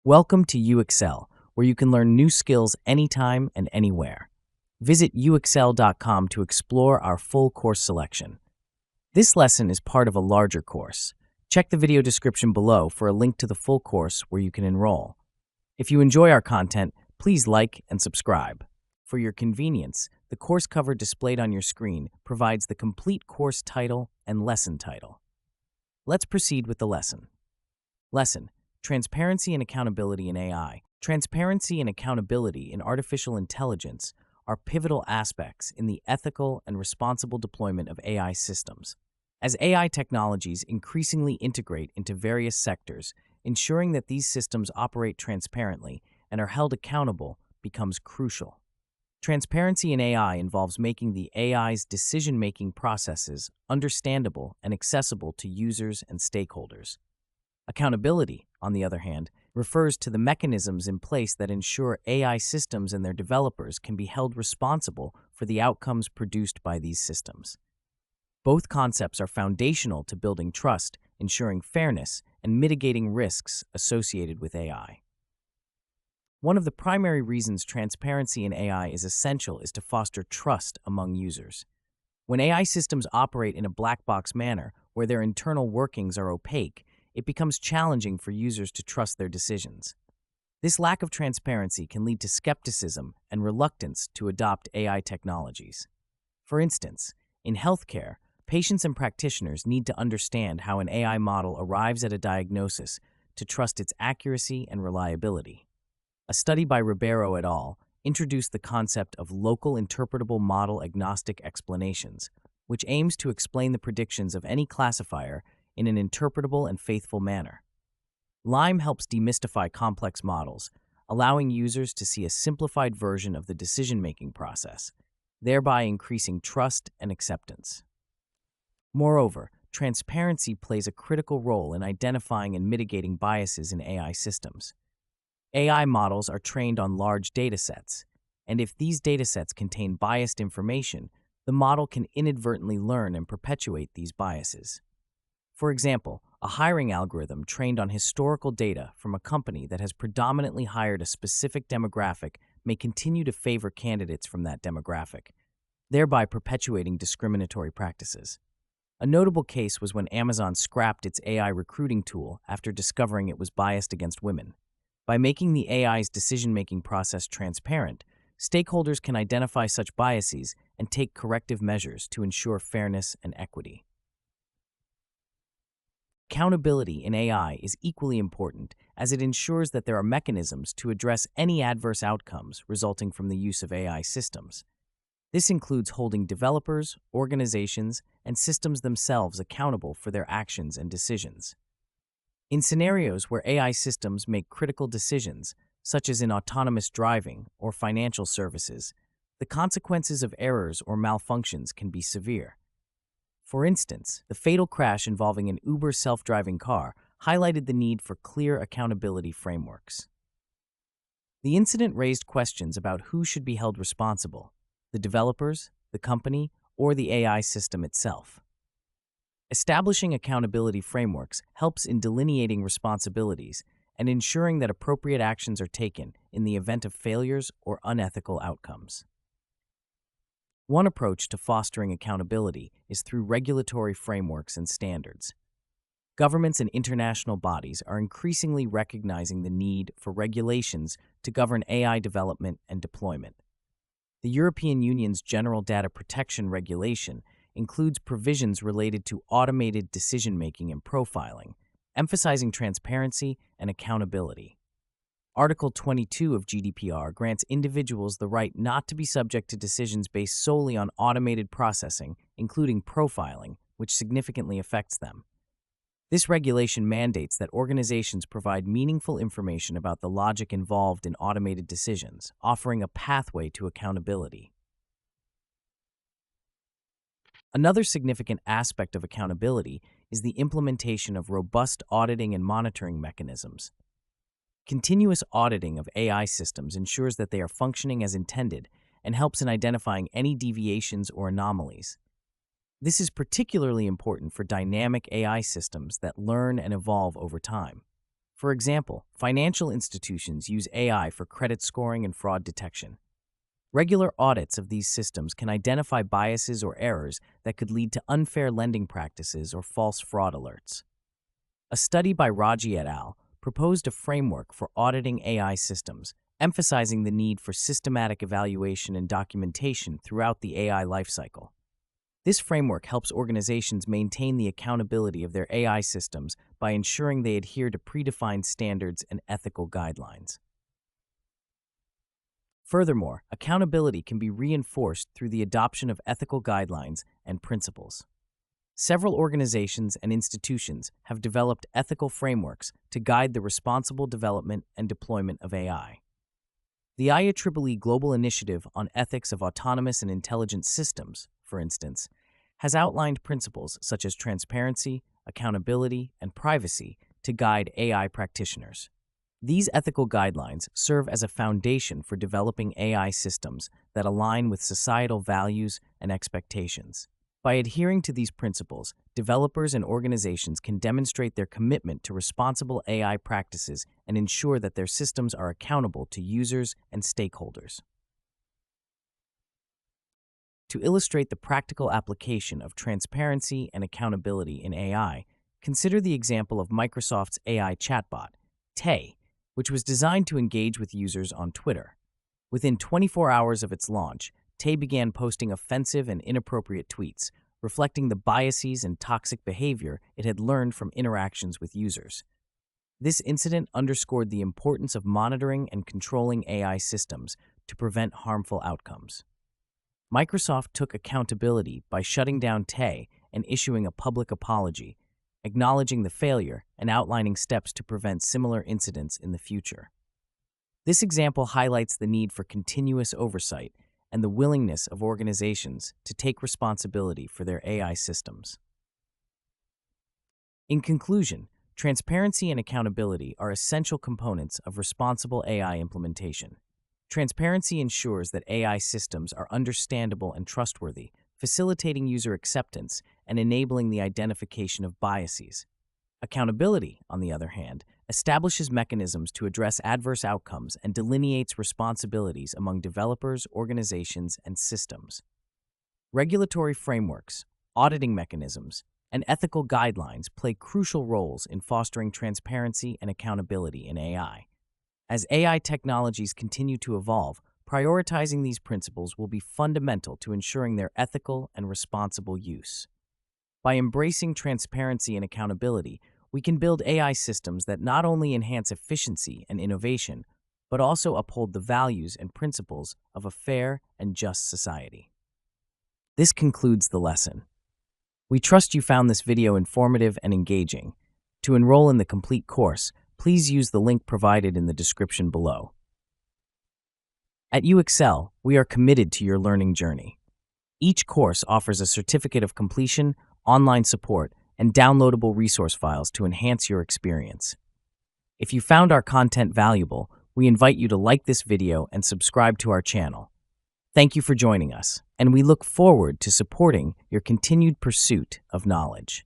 Welcome to UXL, where you can learn new skills anytime and anywhere. Visit uxl.com to explore our full course selection. This lesson is part of a larger course. Check the video description below for a link to the full course where you can enroll. If you enjoy our content, please like and subscribe. For your convenience, the course cover displayed on your screen provides the complete course title and lesson title. Let's proceed with the lesson. Lesson: Transparency and Accountability in AI. Transparency and accountability in artificial intelligence are pivotal aspects in the ethical and responsible deployment of AI systems. As AI technologies increasingly integrate into various sectors, ensuring that these systems operate transparently and are held accountable becomes crucial. Transparency in AI involves making the AI's decision-making processes understandable and accessible to users and stakeholders. Accountability, on the other hand, refers to the mechanisms in place that ensure AI systems and their developers can be held responsible for the outcomes produced by these systems. Both concepts are foundational to building trust, ensuring fairness, and mitigating risks associated with AI. One of the primary reasons transparency in AI is essential is to foster trust among users. When AI systems operate in a black box manner, where their internal workings are opaque, it becomes challenging for users to trust their decisions. This lack of transparency can lead to skepticism and reluctance to adopt AI technologies. For instance, in healthcare, patients and practitioners need to understand how an AI model arrives at a diagnosis to trust its accuracy and reliability. A study by Ribeiro et al. Introduced the concept of local interpretable model agnostic explanations, which aims to explain the predictions of any classifier in an interpretable and faithful manner. LIME helps demystify complex models, allowing users to see a simplified version of the decision-making process, thereby increasing trust and acceptance. Moreover, transparency plays a critical role in identifying and mitigating biases in AI systems. AI models are trained on large datasets, and if these datasets contain biased information, the model can inadvertently learn and perpetuate these biases. For example, a hiring algorithm trained on historical data from a company that has predominantly hired a specific demographic may continue to favor candidates from that demographic, thereby perpetuating discriminatory practices. A notable case was when Amazon scrapped its AI recruiting tool after discovering it was biased against women. By making the AI's decision-making process transparent, stakeholders can identify such biases and take corrective measures to ensure fairness and equity. Accountability in AI is equally important, as it ensures that there are mechanisms to address any adverse outcomes resulting from the use of AI systems. This includes holding developers, organizations, and systems themselves accountable for their actions and decisions. In scenarios where AI systems make critical decisions, such as in autonomous driving or financial services, the consequences of errors or malfunctions can be severe. For instance, the fatal crash involving an Uber self-driving car highlighted the need for clear accountability frameworks. The incident raised questions about who should be held responsible: the developers, the company, or the AI system itself. Establishing accountability frameworks helps in delineating responsibilities and ensuring that appropriate actions are taken in the event of failures or unethical outcomes. One approach to fostering accountability is through regulatory frameworks and standards. Governments and international bodies are increasingly recognizing the need for regulations to govern AI development and deployment. The European Union's General Data Protection Regulation includes provisions related to automated decision-making and profiling, emphasizing transparency and accountability. Article 22 of GDPR grants individuals the right not to be subject to decisions based solely on automated processing, including profiling, which significantly affects them. This regulation mandates that organizations provide meaningful information about the logic involved in automated decisions, offering a pathway to accountability. Another significant aspect of accountability is the implementation of robust auditing and monitoring mechanisms. Continuous auditing of AI systems ensures that they are functioning as intended and helps in identifying any deviations or anomalies. This is particularly important for dynamic AI systems that learn and evolve over time. For example, financial institutions use AI for credit scoring and fraud detection. Regular audits of these systems can identify biases or errors that could lead to unfair lending practices or false fraud alerts. A study by Raji et al. Proposed a framework for auditing AI systems, emphasizing the need for systematic evaluation and documentation throughout the AI lifecycle. This framework helps organizations maintain the accountability of their AI systems by ensuring they adhere to predefined standards and ethical guidelines. Furthermore, accountability can be reinforced through the adoption of ethical guidelines and principles. Several organizations and institutions have developed ethical frameworks to guide the responsible development and deployment of AI. The IEEE Global Initiative on Ethics of Autonomous and Intelligent Systems, for instance, has outlined principles such as transparency, accountability, and privacy to guide AI practitioners. These ethical guidelines serve as a foundation for developing AI systems that align with societal values and expectations. By adhering to these principles, developers and organizations can demonstrate their commitment to responsible AI practices and ensure that their systems are accountable to users and stakeholders. To illustrate the practical application of transparency and accountability in AI, consider the example of Microsoft's AI chatbot, Tay, which was designed to engage with users on Twitter. Within 24 hours of its launch, Tay began posting offensive and inappropriate tweets, reflecting the biases and toxic behavior it had learned from interactions with users. This incident underscored the importance of monitoring and controlling AI systems to prevent harmful outcomes. Microsoft took accountability by shutting down Tay and issuing a public apology, acknowledging the failure and outlining steps to prevent similar incidents in the future. This example highlights the need for continuous oversight and the willingness of organizations to take responsibility for their AI systems. In conclusion, transparency and accountability are essential components of responsible AI implementation. Transparency ensures that AI systems are understandable and trustworthy, facilitating user acceptance and enabling the identification of biases. Accountability, on the other hand, establishes mechanisms to address adverse outcomes and delineates responsibilities among developers, organizations, and systems. Regulatory frameworks, auditing mechanisms, and ethical guidelines play crucial roles in fostering transparency and accountability in AI. As AI technologies continue to evolve, prioritizing these principles will be fundamental to ensuring their ethical and responsible use. By embracing transparency and accountability, we can build AI systems that not only enhance efficiency and innovation, but also uphold the values and principles of a fair and just society. This concludes the lesson. We trust you found this video informative and engaging. To enroll in the complete course, please use the link provided in the description below. At UXL, we are committed to your learning journey. Each course offers a certificate of completion, online support, and downloadable resource files to enhance your experience. If you found our content valuable, we invite you to like this video and subscribe to our channel. Thank you for joining us, and we look forward to supporting your continued pursuit of knowledge.